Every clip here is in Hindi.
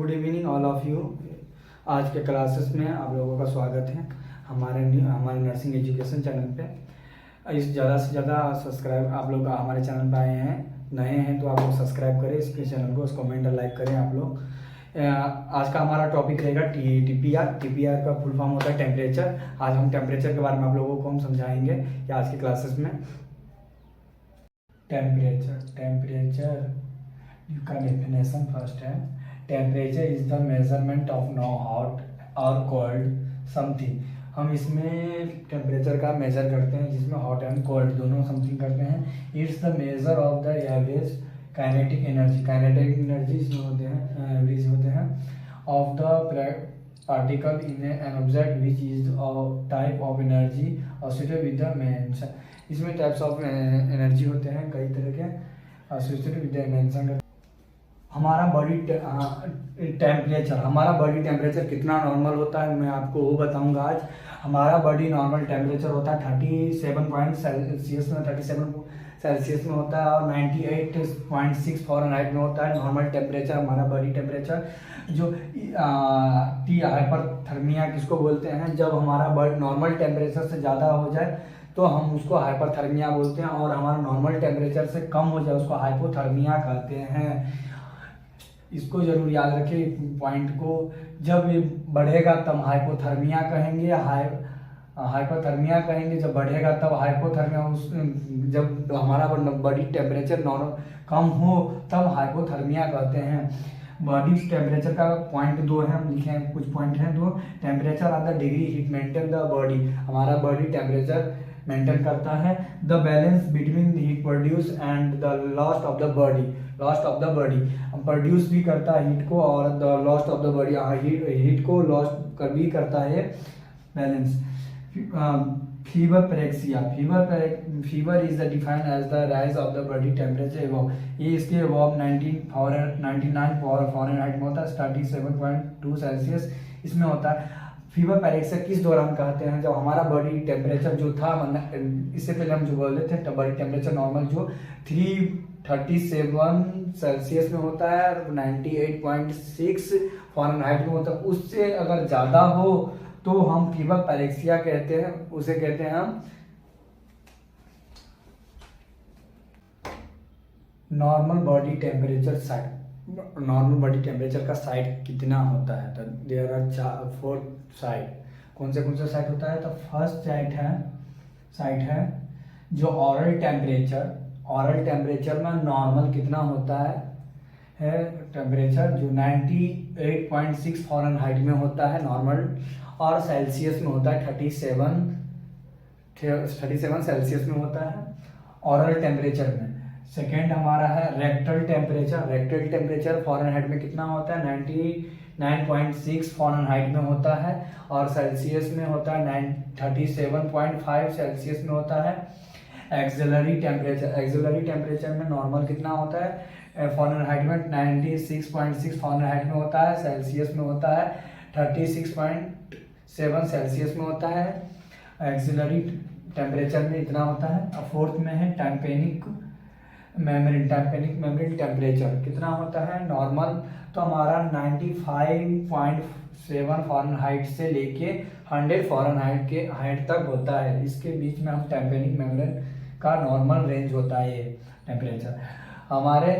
Good evening all of you. आज के क्लासेस में आप लोगों का स्वागत है हमारे नर्सिंग एजुकेशन चैनल पे। इस ज़्यादा से ज़्यादा सब्सक्राइब आप लोग हमारे चैनल पे आए हैं, नए हैं तो आप लोग सब्सक्राइब करें इसके चैनल को, कमेंट और लाइक करें आप लोग। आज का हमारा टॉपिक रहेगा टीपीआर का फुल फॉर्म होता है टेम्परेचर। आज हम टेम्परेचर के बारे में आप लोगों को हम समझाएंगे कि आज के क्लासेस में। टेम्परेचर का डेफिनेशन फर्स्ट है, temperature is the measurement of no hot और कोल्ड समथिंग। हम इसमें टेम्परेचर का मेजर करते हैं जिसमें हॉट एंड कोल्ड दोनों समथिंग करते हैं। It's the measure of the average kinetic energy इसमें होते हैं, एवरेज होते हैं of the particle in an object which is type of energy associated with the motion. इसमें टाइप्स ऑफ एनर्जी होते हैं कई तरह के एसोसिएटेड विद द मेंशन। हमारा बॉडी टेम्परेचर कितना नॉर्मल होता है मैं आपको वो बताऊंगा आज। हमारा बॉडी नॉर्मल टेम्परेचर होता है 37 सेल्सियस में होता है और 98.6 फ़ारेनहाइट में होता है नॉर्मल टेम्परेचर हमारा बॉडी टेम्परेचर। जो टी हाइपरथर्मिया किसको बोलते हैं, जब हमारा बॉडी नॉर्मल टेम्परेचर से ज़्यादा हो जाए तो हम उसको हाइपरथर्मिया बोलते हैं, और हमारा नॉर्मल टेम्परेचर से कम हो जाए उसको हाइपोथर्मिया कहते हैं। इसको जरूर याद रखें पॉइंट को। जब ये बढ़ेगा तब हाइपोथर्मिया कहेंगे, हाइपोथर्मिया कहेंगे, जब बढ़ेगा तब हाइपोथर्मिया। जब हमारा बॉडी टेम्परेचर कम हो तब हाइपोथर्मिया कहते हैं। बॉडी टेम्परेचर का पॉइंट 2 है, हम लिखे हैं कुछ पॉइंट हैं 2। Temperature of the degree heat maintain the body, हमारा बॉडी टेम्परेचर मेंटेन करता है। The balance between the heat produce and the lost of the body हम प्रोड्यूस भी करता है हीट को, और the lost of the body heat को लॉस्ट भी करता है balance. Fever is the defined as the rise of the body temperature above. ये इसके अबव 99 फ़ारेनहाइट में होता है, 37.2 सेल्सियस इसमें होता है। फीवर पैरेक्सिया किस दौरान कहते हैं, जब हमारा बॉडी टेम्परेचर जो था इससे पहले हम जो बोल रहे थे बॉडी टेम्परेचर नॉर्मल जो 337 सेल्सियस में होता है और 98.6 फ़ारेनहाइट में होता है, उससे अगर ज़्यादा हो तो हम फीवर पैरेक्सिया कहते हैं। उसे कहते हैं हम normal body temperature side. Normal body temperature का साइड कितना होता है, तो देयर आर 4 साइड। कौन से साइड होता है, तो फर्स्ट साइड है जो ऑरल टेम्परेचर में नॉर्मल कितना होता है टेम्परेचर जो 98.6 फ़ारेनहाइट में होता है नॉर्मल, और सेल्सियस में होता है 37 सेल्सियस में होता है ऑरल टेम्परेचर में। सेकेंड हमारा है रेक्टल टेम्परेचर फ़ारेनहाइट में कितना होता है 99.6 फ़ारेनहाइट में होता है, और सेल्सियस में होता है 37.5 सेल्सियस में होता है। एक्सिलरी टेम्परेचर में नॉर्मल कितना होता है फ़ारेनहाइट में 96.6 फ़ारेनहाइट में होता है, सेल्सियस में होता है 36.7 सेल्सियस में होता है। एक्सिलरी टेम्परेचर में इतना होता है। और फोर्थ में है टाइम्पेनिक मेम्ब्रेन टेम्परेचर कितना होता है नॉर्मल, तो हमारा 95.7 फ़ारेनहाइट से लेके 100 फ़ारेनहाइट के हाइट तक होता है। इसके बीच में हम टाइम्पेनिक मेम्ब्रेन का नॉर्मल रेंज होता है ये टेम्परेचर। हमारे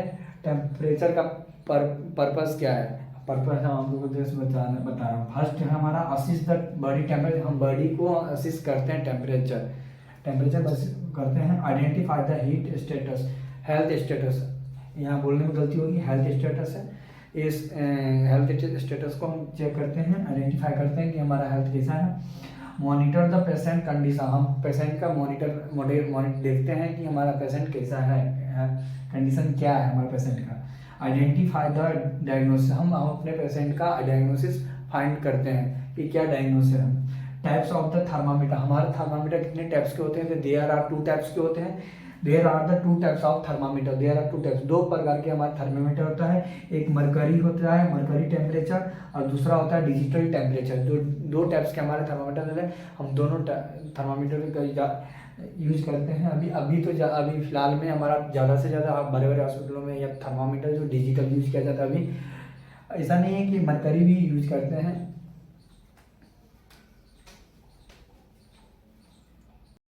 टेम्परेचर का पर्पस क्या है, पर्पस हम आपको बता रहा हूँ। फर्स्ट है हमारा असिस्ट द बॉडी टेम्परेचर, हम बॉडी को असिस्ट करते हैं टेम्परेचर करते हैं। Identify the heat status, health status, यहाँ बोलने में गलती होगी, हेल्थ स्टेटस है। इस हेल्थ स्टेटस को हम चेक करते हैं, आइडेंटिफाई करते हैं कि हमारा हेल्थ कैसा है। मॉनिटर द पेशेंट कंडीशन, हम पेशेंट का मॉनिटर देखते हैं कि हमारा पेशेंट कैसा है, कंडीशन क्या है हमारे पेशेंट का। आइडेंटिफाई द डायग्नोसिस, हम अपने पेशेंट का डायग्नोसिस फाइंड करते हैं कि क्या डायग्नोसिस है। टाइप्स ऑफ द थर्मामीटर, हमारे थर्मामीटर कितने टाइप्स के होते हैं, तो देयर आर 2 टाइप्स के होते हैं। There are the 2 types of thermometer, there are 2 types, 2 प्रकार के हमारे थर्मामीटर होता है। एक मरकरी होता है, मरकरी टेम्परेचर, और दूसरा होता है डिजिटल टेम्परेचर। जो 2 टाइप्स के हमारे थर्मामीटर है, हम दोनों थर्मामीटर का यूज करते हैं। अभी फिलहाल में हमारा ज़्यादा से ज़्यादा बड़े हॉस्पिटलों में या थर्मामीटर जो डिजिटल यूज किया जाता है अभी ऐसा नहीं है कि मरकरी भी यूज करते हैं,